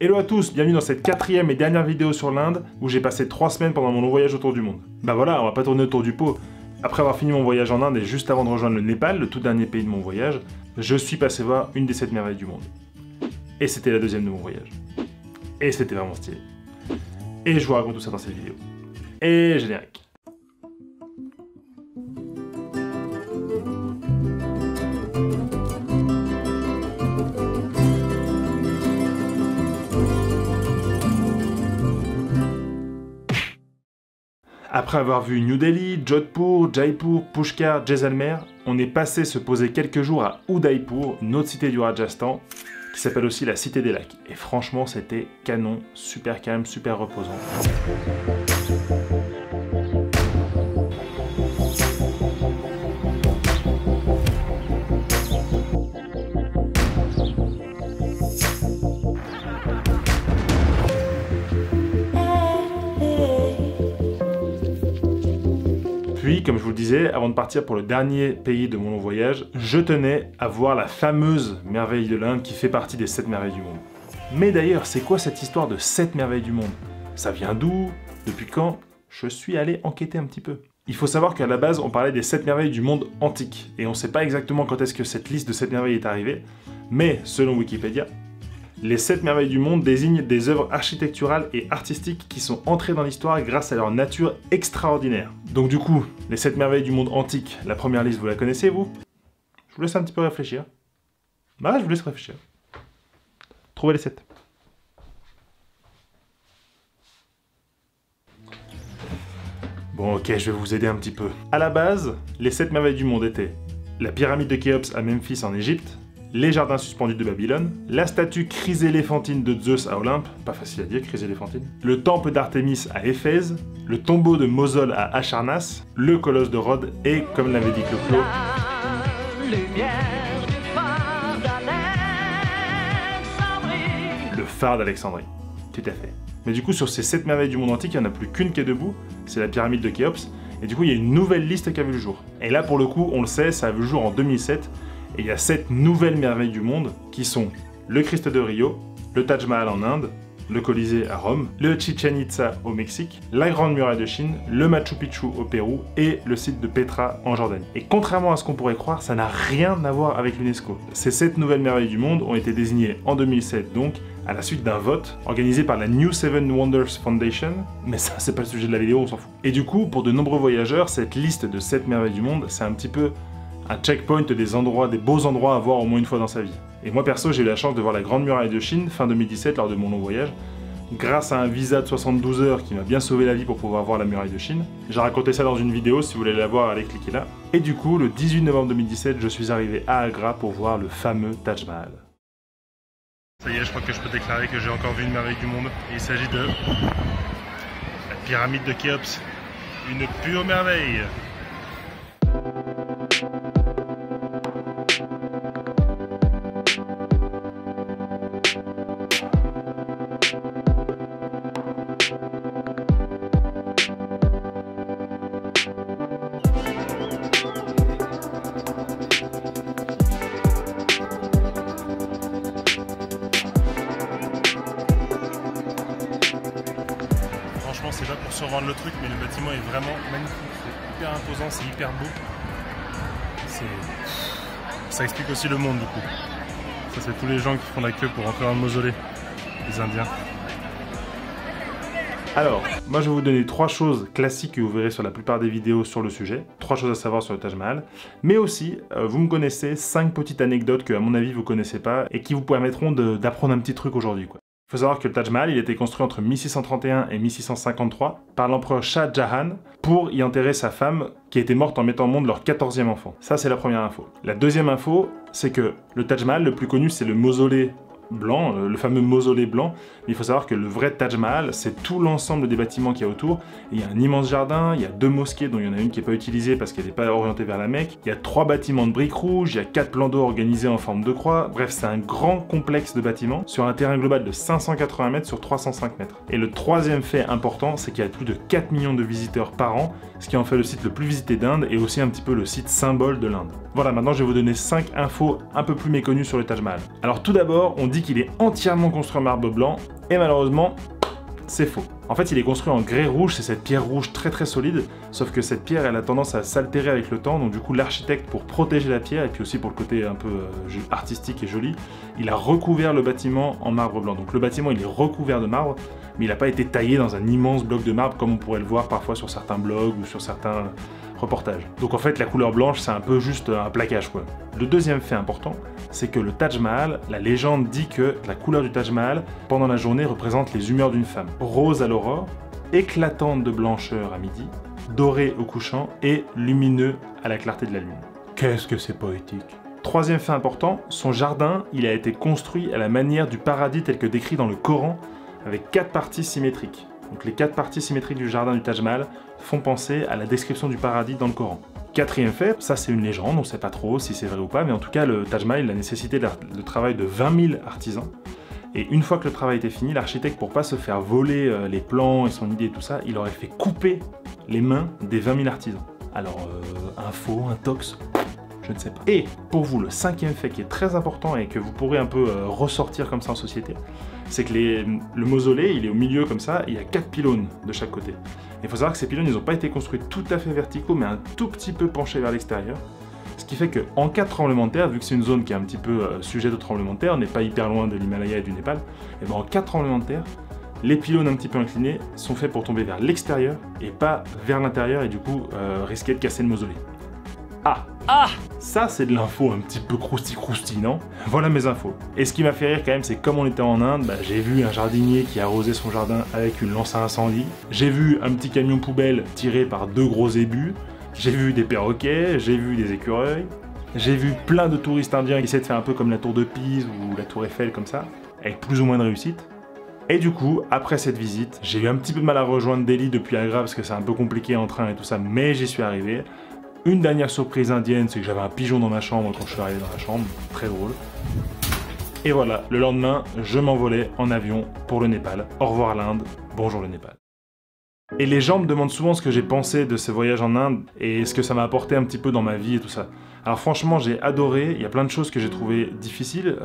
Hello à tous, bienvenue dans cette 4e et dernière vidéo sur l'Inde où j'ai passé 3 semaines pendant mon long voyage autour du monde. Bah voilà, on va pas tourner autour du pot. Après avoir fini mon voyage en Inde et juste avant de rejoindre le Népal, le tout dernier pays de mon voyage, je suis passé voir une des 7 merveilles du monde. Et c'était la 2e de mon voyage. Et c'était vraiment stylé. Et je vous raconte tout ça dans cette vidéo. Et générique. Après avoir vu New Delhi, Jodhpur, Jaipur, Pushkar, Jaisalmer, on est passé se poser quelques jours à Udaipur, une autre cité du Rajasthan, qui s'appelle aussi la Cité des Lacs. Et franchement, c'était canon, super calme, super reposant. Puis, comme je vous le disais, avant de partir pour le dernier pays de mon long voyage, je tenais à voir la fameuse merveille de l'Inde qui fait partie des 7 merveilles du monde. Mais d'ailleurs, c'est quoi cette histoire de 7 merveilles du monde? Ça vient d'où? Depuis quand? Je suis allé enquêter un petit peu. Il faut savoir qu'à la base, on parlait des 7 merveilles du monde antique, et on ne sait pas exactement quand est-ce que cette liste de 7 merveilles est arrivée, mais selon Wikipédia, les 7 merveilles du monde désignent des œuvres architecturales et artistiques qui sont entrées dans l'histoire grâce à leur nature extraordinaire. Donc du coup, les 7 merveilles du monde antique, la première liste, vous la connaissez, vous? Je vous laisse un petit peu réfléchir. Bah, je vous laisse réfléchir. Trouvez les 7. Bon, ok, je vais vous aider un petit peu. À la base, les 7 merveilles du monde étaient la pyramide de Khéops à Memphis en Égypte, les jardins suspendus de Babylone, la statue chryséléphantine de Zeus à Olympe, pas facile à dire chryséléphantine, le temple d'Artémis à Éphèse, le tombeau de Mosol à Acharnas, le colosse de Rhodes et, comme l'avait dit Clo-Clo, le phare d'Alexandrie. Tout à fait. Mais du coup, sur ces 7 merveilles du monde antique, il n'y en a plus qu'une qui est debout, c'est la pyramide de Khéops, et du coup, il y a une nouvelle liste qui a vu le jour. Et là, pour le coup, on le sait, ça a vu le jour en 2007, et il y a 7 nouvelles merveilles du monde qui sont le Christ de Rio, le Taj Mahal en Inde, le Colisée à Rome, le Chichen Itza au Mexique, la Grande Muraille de Chine, le Machu Picchu au Pérou et le site de Petra en Jordanie. Et contrairement à ce qu'on pourrait croire, ça n'a rien à voir avec l'UNESCO. Ces 7 nouvelles merveilles du monde ont été désignées en 2007 donc, à la suite d'un vote organisé par la New Seven Wonders Foundation, mais ça c'est pas le sujet de la vidéo, on s'en fout. Et du coup, pour de nombreux voyageurs, cette liste de 7 merveilles du monde, c'est un petit peu un checkpoint des endroits, des beaux endroits à voir au moins une fois dans sa vie. Et moi perso, j'ai eu la chance de voir la Grande Muraille de Chine fin 2017 lors de mon long voyage, grâce à un visa de 72 heures qui m'a bien sauvé la vie pour pouvoir voir la Muraille de Chine. J'ai raconté ça dans une vidéo, si vous voulez la voir, allez cliquer là. Et du coup, le 18 novembre 2017, je suis arrivé à Agra pour voir le fameux Taj Mahal. Ça y est, je crois que je peux déclarer que j'ai encore vu une merveille du monde. Et il s'agit de la pyramide de Khéops, une pure merveille. Franchement, c'est pas pour survendre le truc, mais le bâtiment est vraiment magnifique. C'est hyper imposant, c'est hyper beau. Ça explique aussi le monde du coup. Ça c'est tous les gens qui font la queue pour rentrer dans le mausolée, les Indiens. Alors, moi je vais vous donner 3 choses classiques que vous verrez sur la plupart des vidéos sur le sujet. 3 choses à savoir sur le Taj Mahal. Mais aussi, vous me connaissez, 5 petites anecdotes que à mon avis vous connaissez pas et qui vous permettront d'apprendre un petit truc aujourd'hui, quoi. Il faut savoir que le Taj Mahal, il a été construit entre 1631 et 1653 par l'empereur Shah Jahan pour y enterrer sa femme qui était morte en mettant au monde leur 14e enfant. Ça, c'est la première info. La deuxième info, c'est que le Taj Mahal, le plus connu, c'est le mausolée blanc, le fameux mausolée blanc. Mais il faut savoir que le vrai Taj Mahal, c'est tout l'ensemble des bâtiments qu'il y a autour. Et il y a un immense jardin, il y a 2 mosquées dont il y en a une qui n'est pas utilisée parce qu'elle n'est pas orientée vers la Mecque. Il y a 3 bâtiments de briques rouges, il y a 4 plans d'eau organisés en forme de croix. Bref, c'est un grand complexe de bâtiments sur un terrain global de 580 mètres sur 305 mètres. Et le troisième fait important, c'est qu'il y a plus de 4 millions de visiteurs par an, ce qui en fait le site le plus visité d'Inde et aussi un petit peu le site symbole de l'Inde. Voilà, maintenant je vais vous donner 5 infos un peu plus méconnues sur le Taj Mahal. Alors tout d'abord, on dit dit qu'il est entièrement construit en marbre blanc, et malheureusement, c'est faux. En fait, il est construit en grès rouge, c'est cette pierre rouge très très solide, sauf que cette pierre, elle a tendance à s'altérer avec le temps, donc du coup, l'architecte, pour protéger la pierre, et puis aussi pour le côté un peu artistique et joli, il a recouvert le bâtiment en marbre blanc. Donc le bâtiment, il est recouvert de marbre, mais il n'a pas été taillé dans un immense bloc de marbre, comme on pourrait le voir parfois sur certains blogs ou sur certains reportages. Donc en fait, la couleur blanche, c'est un peu juste un plaquage, quoi. Le deuxième fait important, c'est que le Taj Mahal, la légende dit que la couleur du Taj Mahal, pendant la journée, représente les humeurs d'une femme. Rose à l'aurore, éclatante de blancheur à midi, doré au couchant et lumineux à la clarté de la lune. Qu'est-ce que c'est poétique! Troisième fait important, son jardin, il a été construit à la manière du paradis tel que décrit dans le Coran, avec 4 parties symétriques. Donc les 4 parties symétriques du jardin du Taj Mahal font penser à la description du paradis dans le Coran. Quatrième fait, ça c'est une légende, on ne sait pas trop si c'est vrai ou pas, mais en tout cas le Taj Mahal il a nécessité le travail de 20 000 artisans. Et une fois que le travail était fini, l'architecte, pour pas se faire voler les plans et son idée et tout ça, il aurait fait couper les mains des 20 000 artisans. Alors, un faux, un tox, je ne sais pas. Et pour vous, le cinquième fait qui est très important et que vous pourrez un peu ressortir comme ça en société, c'est que le mausolée, il est au milieu comme ça, et il y a 4 pylônes de chaque côté. Il faut savoir que ces pylônes, ils n'ont pas été construits tout à fait verticaux, mais un tout petit peu penchés vers l'extérieur. Ce qui fait qu'en cas de tremblement de terre, vu que c'est une zone qui est un petit peu sujet de tremblement de terre, on n'est pas hyper loin de l'Himalaya et du Népal, et ben en cas de tremblement de terre, les pylônes un petit peu inclinés sont faits pour tomber vers l'extérieur et pas vers l'intérieur et du coup risquer de casser le mausolée. Ah, ça c'est de l'info un petit peu crousti, non? Voilà mes infos. Et ce qui m'a fait rire quand même, c'est comme on était en Inde, bah, j'ai vu un jardinier qui arrosait son jardin avec une lance à incendie. J'ai vu un petit camion poubelle tiré par 2 gros ébus. J'ai vu des perroquets, j'ai vu des écureuils. J'ai vu plein de touristes indiens qui essaient de faire un peu comme la tour de Pise ou la tour Eiffel comme ça, avec plus ou moins de réussite. Et du coup, après cette visite, j'ai eu un petit peu de mal à rejoindre Delhi depuis Agra parce que c'est un peu compliqué en train et tout ça, mais j'y suis arrivé. Une dernière surprise indienne, c'est que j'avais un pigeon dans ma chambre quand je suis arrivé dans la chambre, très drôle. Et voilà, le lendemain, je m'envolais en avion pour le Népal. Au revoir l'Inde, bonjour le Népal. Et les gens me demandent souvent ce que j'ai pensé de ce voyage en Inde et ce que ça m'a apporté un petit peu dans ma vie et tout ça. Alors franchement, j'ai adoré, il y a plein de choses que j'ai trouvées difficiles.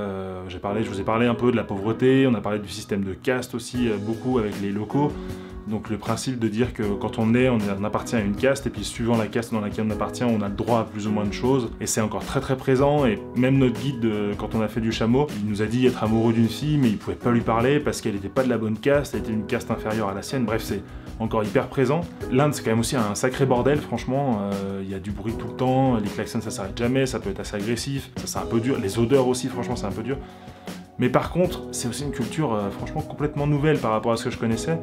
Je vous ai parlé un peu de la pauvreté, on a parlé du système de caste aussi, beaucoup avec les locaux. Donc le principe de dire que quand on appartient à une caste, et puis suivant la caste dans laquelle on appartient, on a le droit à plus ou moins de choses, et c'est encore très très présent, et même notre guide, quand on a fait du chameau, il nous a dit être amoureux d'une fille, mais il pouvait pas lui parler parce qu'elle n'était pas de la bonne caste, elle était d'une caste inférieure à la sienne, bref c'est encore hyper présent. L'Inde c'est quand même aussi un sacré bordel, franchement, il y a du bruit tout le temps, les klaxons ça s'arrête jamais, ça peut être assez agressif, ça c'est un peu dur, les odeurs aussi franchement c'est un peu dur. Mais par contre, c'est aussi une culture franchement complètement nouvelle par rapport à ce que je connaissais.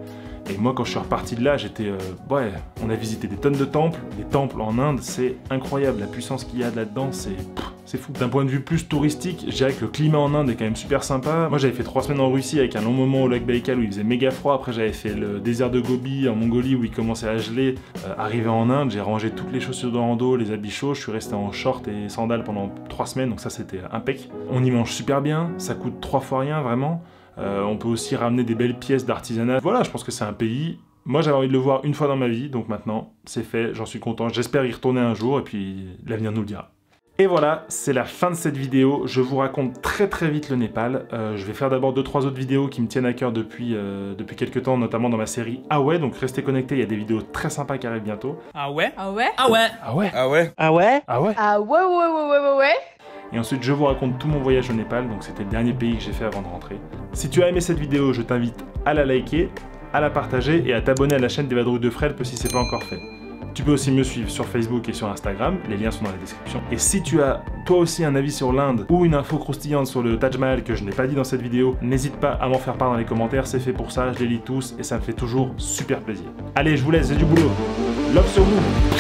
Et moi, quand je suis reparti de là, j'étais... ouais, on a visité des tonnes de temples. Les temples en Inde, c'est incroyable. La puissance qu'il y a là-dedans, c'est fou. D'un point de vue plus touristique, je dirais que le climat en Inde est quand même super sympa. Moi, j'avais fait 3 semaines en Russie avec un long moment au lac Baïkal où il faisait méga froid. Après, j'avais fait le désert de Gobi en Mongolie où il commençait à geler. Arrivé en Inde, j'ai rangé toutes les chaussures de rando, les habits chauds. Je suis resté en short et sandales pendant 3 semaines, donc ça, c'était impec. On y mange super bien. Ça coûte 3 fois rien, vraiment. On peut aussi ramener des belles pièces d'artisanat. Voilà, je pense que c'est un pays... Moi, j'avais envie de le voir une fois dans ma vie, donc maintenant, c'est fait, j'en suis content. J'espère y retourner un jour, et puis l'avenir nous le dira. Et voilà, c'est la fin de cette vidéo. Je vous raconte très très vite le Népal. Je vais faire d'abord 2-3 autres vidéos qui me tiennent à cœur depuis quelques temps, notamment dans ma série Ah ouais, donc restez connectés, il y a des vidéos très sympas qui arrivent bientôt. Ah ouais? Ah ouais? Ah ouais? Ah ouais? Ah ouais? Ah ouais? Ah ouais? Ah ouais. Et ensuite, je vous raconte tout mon voyage au Népal, donc c'était le dernier pays que j'ai fait avant de rentrer. Si tu as aimé cette vidéo, je t'invite à la liker, à la partager et à t'abonner à la chaîne des Vadrouilles de Frelp si c'est pas encore fait. Tu peux aussi me suivre sur Facebook et sur Instagram, les liens sont dans la description. Et si tu as toi aussi un avis sur l'Inde ou une info croustillante sur le Taj Mahal que je n'ai pas dit dans cette vidéo, n'hésite pas à m'en faire part dans les commentaires, c'est fait pour ça, je les lis tous et ça me fait toujours super plaisir. Allez, je vous laisse, j'ai du boulot. Love sur vous!